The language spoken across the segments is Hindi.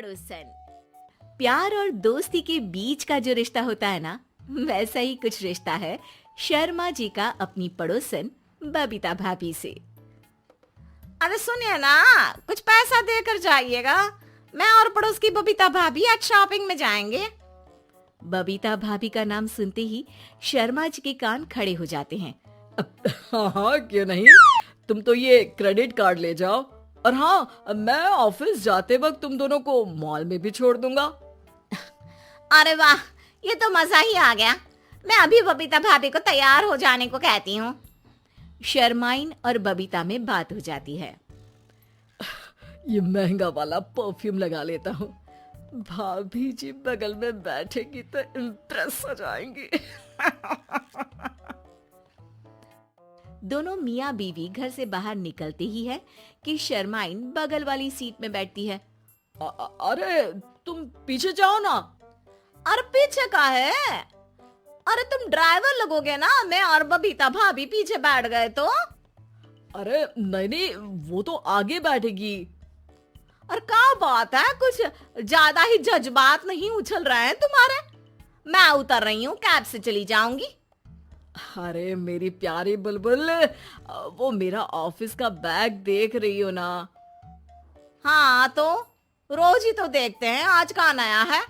पड़ोसन। प्यार और दोस्ती के बीच का जो रिश्ता होता है ना, वैसा ही कुछ रिश्ता है शर्मा जी का अपनी पड़ोसन बबीता भाभी से। अरे सुनिए ना, कुछ पैसा देकर जाइएगा। मैं और पड़ोस की बबीता भाभी आज शॉपिंग में जाएंगे। बबीता भाभी का नाम सुनते ही शर्मा जी के कान खड़े हो जाते हैं। हाँ, क्यों नहीं। तुम तो ये क्रेडिट कार्ड ले जाओ, और हाँ, मैं ऑफिस जाते वक्त तुम दोनों को मॉल में भी छोड़ दूंगा। अरे वाह, ये तो मजा ही आ गया। मैं अभी बबीता भाभी को तैयार हो जाने को कहती हूँ। शर्माइन और बबीता में बात हो जाती है। ये महंगा वाला परफ्यूम लगा लेता हूँ, भाभी जी बगल में बैठेगी तो इम्प्रेस हो जाएंगी। दोनों मियाँ बीवी घर से बाहर निकलते ही है कि शर्माइन बगल वाली सीट में बैठती है। अरे तुम पीछे जाओ ना। अरे पीछे का है? अरे तुम ड्राइवर लगोगे ना, मैं और बबीता भाभी पीछे बैठ गए तो। अरे नहीं नहीं, वो तो आगे बैठेगी। और क्या बात है, कुछ ज्यादा ही जज्बात नहीं उछल रहे हैं तुम्हारे? मैं उतर रही हूँ, कैब से चली जाऊंगी। अरे मेरी प्यारी बुलबुल, वो मेरा ऑफिस का बैग देख रही हो ना? हाँ तो रोज ही तो देखते हैं, आज का नया है?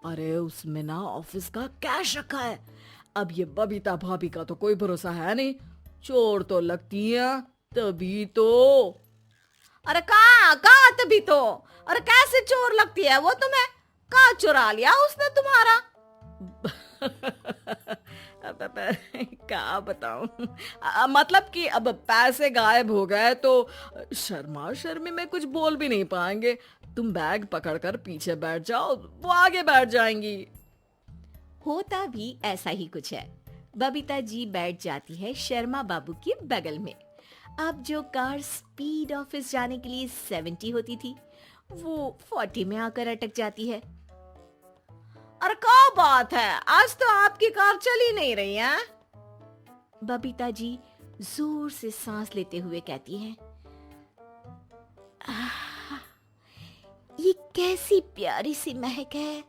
अरे उसमें ना ऑफिस का कैश रखा है। अब ये बबीता भाभी का तो कोई भरोसा है नहीं, चोर तो लगती है तभी तो। अरे कहाँ तभी तो? अरे कैसे चोर लगती है वो तुम्हें? कहाँ चुरा लिया उसने तुम्हारा? क्या बताऊं, मतलब कि अब पैसे गायब हो गए तो शर्मा शर्मी में कुछ बोल भी नहीं पाएंगे। तुम बैग पकड़कर पीछे बैठ जाओ, वो आगे बैठ जाएंगी। होता भी ऐसा ही कुछ है। बबीता जी बैठ जाती है शर्मा बाबू के बगल में। अब जो कार स्पीड ऑफिस जाने के लिए 70 होती थी, वो 40 में आकर अटक जाती है। अरे क्या बात है, आज तो आपकी कार चली नहीं रही है? बबीता जी जोर से सांस लेते हुए कहती है, ये कैसी प्यारी सी महक है।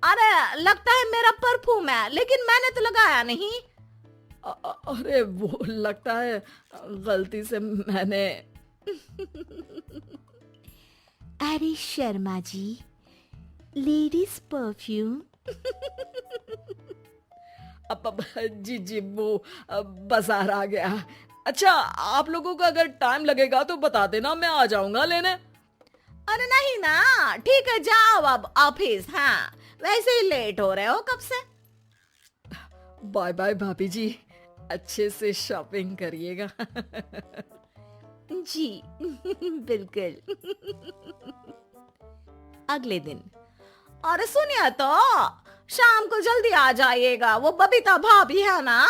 अरे लगता है मेरा परफ्यूम है, लेकिन मैंने तो लगाया नहीं। अरे वो लगता है गलती से मैंने। अरे शर्मा जी, लेडीज परफ्यूम। अब जी जी, वो बाजार आ गया। अच्छा, आप लोगों को अगर टाइम लगेगा तो बता देना, मैं आ जाऊंगा लेने। अरे नहीं ना, ठीक है, जाओ अब ऑफिस। हाँ, वैसे ही लेट हो रहे हो कब से। बाय बाय भाभी जी, अच्छे से शॉपिंग करिएगा। जी बिल्कुल। अगले दिन। अरे सुनिए तो, शाम को जल्दी आ जाइएगा, वो बबीता भाभी है ना?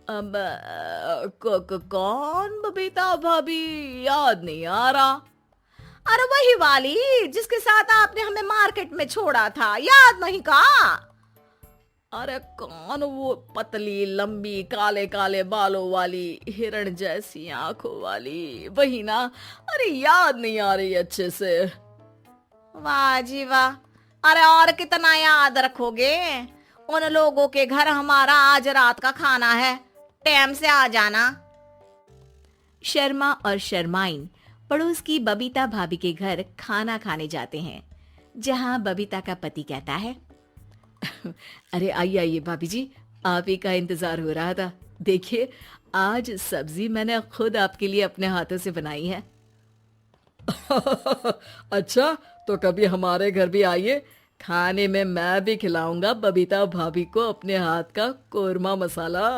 अब कौन बबीता भाभी? याद नहीं आ रहा। अरे वही वाली जिसके साथ आपने हमें मार्केट में छोड़ा था, याद नहीं का? अरे कौन वो पतली लंबी काले काले बालों वाली हिरण जैसी आंखों वाली, वही ना? अरे याद नहीं आ रही अच्छे से। वाह जी वाह। अरे और कितना याद रखोगे? उन लोगों के घर हमारा आज रात का खाना है, टाइम से आ जाना। शर्मा और शर्माइन पड़ोस की बबीता भाभी के घर खाना खाने जाते हैं, जहां बबीता का पति कहता है, अरे आइए आइए भाभी जी, आप ही का इंतजार हो रहा था। देखिए, आज सब्जी मैंने खुद आपके लिए अपने हाथों से बनाई है। अच्छा, तो कभी हमारे घर भी आइए, खाने में मैं भी खिलाऊंगा बबीता भाभी को अपने हाथ का कोरमा मसाला।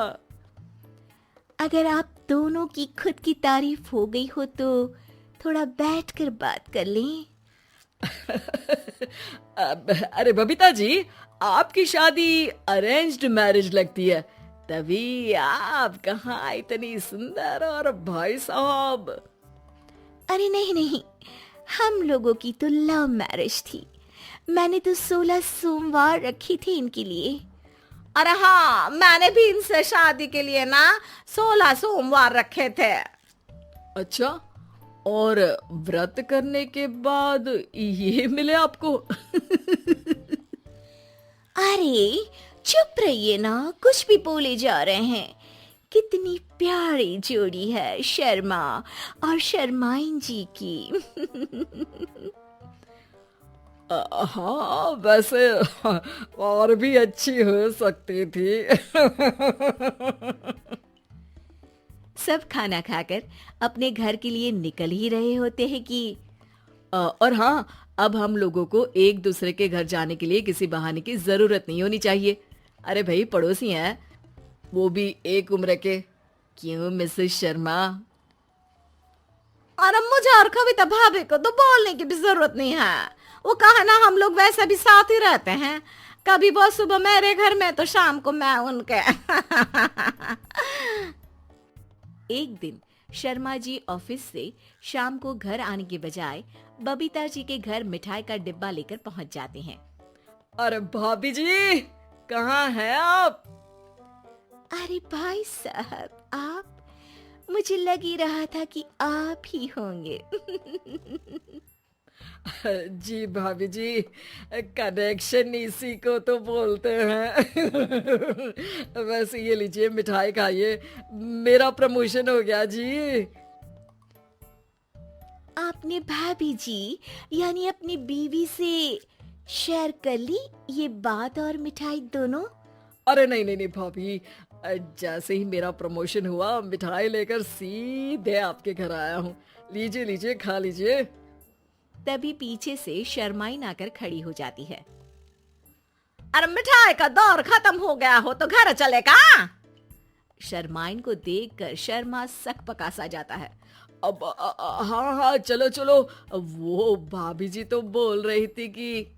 अगर आप दोनों की खुद की तारीफ हो गई हो तो थोड़ा बैठकर बात कर लें। अरे बबीता जी, आपकी शादी अरेंज्ड मैरिज लगती है, तभी आप कहाँ इतनी सुंदर। और भाई साहब? अरे नहीं नहीं, हम लोगों की तो लव मैरिज थी। मैंने तो 16 सोमवार रखी थी इनके लिए। अरे हाँ, मैंने भी इनसे शादी के लिए ना 16 सोमवार रखे थे। अच्छा, और व्रत करने के बाद ये मिले आपको? अरे चुप रहिए ना, कुछ भी बोले जा रहे हैं। कितनी प्यारी जोड़ी है शर्मा और शर्माइन जी की। हाँ वैसे और भी अच्छी हो सकती थी। सब खाना खाकर अपने घर के लिए निकल ही रहे होते हैं कि और हाँ, अब हम लोगों को एक दूसरे के घर जाने के लिए किसी बहाने की जरूरत नहीं होनी चाहिए। अरे भाई पड़ोसी हैं, वो भी एक उम्र के। क्यों मिसेस शर्मा? और अब मुझे और कविता भाभी को तो बोलने की भी जरूरत नहीं है। वो कहा ना, हम लोग वैसे भी साथ ही रहते हैं। कभी वो सुबह मेरे घर में तो शाम को मैं उनके। एक दिन शर्मा जी ऑफिस से शाम को घर आने के बजाय बबीता जी के घर मिठाई का डिब्बा लेकर पहुंच जाते हैं। अरे भाभी जी, कहाँ हैं आप? अरे भाई साहब, आप? मुझे लग ही रहा था कि आप ही होंगे। जी भाभी जी, कनेक्शन इसी को तो बोलते हैं। वैसे ये लीजिए, मिठाई खाइए, मेरा प्रमोशन हो गया जी। आपने भाभी जी यानी अपनी बीवी से शेयर कर ली ये बात और मिठाई दोनों? अरे नहीं नहीं नहीं भाभी, जैसे ही मेरा प्रमोशन हुआ मिठाई लेकर सीधे आपके घर आया हूँ। लीजिए लीजिए, खा लीजिए। तभी पीछे से शर्माइन आकर खड़ी हो जाती है। अरे मिठाई का दौर खत्म हो गया हो तो घर चलेगा। शर्माइन को देखकर शर्मा सकपका सा जाता है। अब हाँ हाँ, चलो चलो। वो भाभी जी तो बोल रही थी कि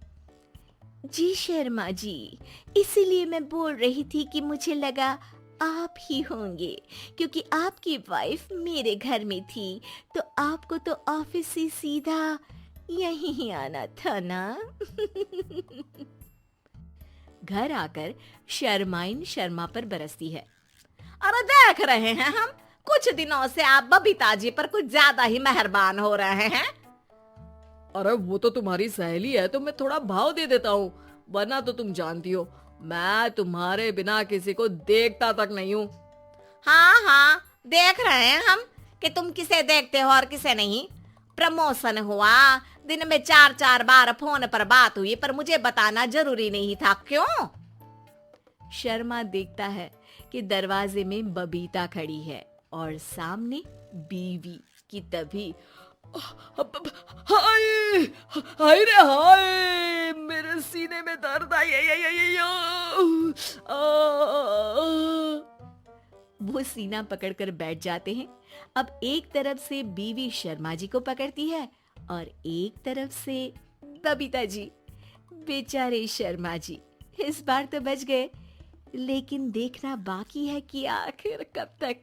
जी शर्मा जी, इसीलिए मैं बोल रही थी कि मुझे लगा आप ही होंगे, क्योंकि आपकी वाइफ मेरे घर में थी तो आपको तो ऑफिस से सीधा यहीं ही आना था ना। घर आकर शर्माइन शर्मा पर बरसती है। अरे देख रहे हैं हम, कुछ दिनों से आप बबीता जी पर कुछ ज्यादा ही मेहरबान हो रहे हैं। अरे वो तो तुम्हारी सहेली है तो मैं थोड़ा भाव दे देता हूँ, वरना तो तुम जानती हो मैं तुम्हारे बिना किसी को देखता तक नहीं हूँ। हाँ हाँ, देख रहे हैं हम कि तुम किसे देखते हो और किसे नहीं। प्रमोशन हुआ, दिन में 4-4 बार फोन पर बात हुई, पर मुझे बताना जरूरी नहीं था, क्यों? शर्मा देखता है कि दरवाजे में बबीता खड़ी है और सामने बीवी की। तभी हाय हाय रे हाय, मेरे सीने में दर्द आई। वो सीना पकड़कर बैठ जाते हैं। अब एक तरफ से बीवी शर्मा जी को पकड़ती है और एक तरफ से बबीता जी। बेचारे शर्मा जी इस बार तो बच गए, लेकिन देखना बाकी है कि आखिर कब तक।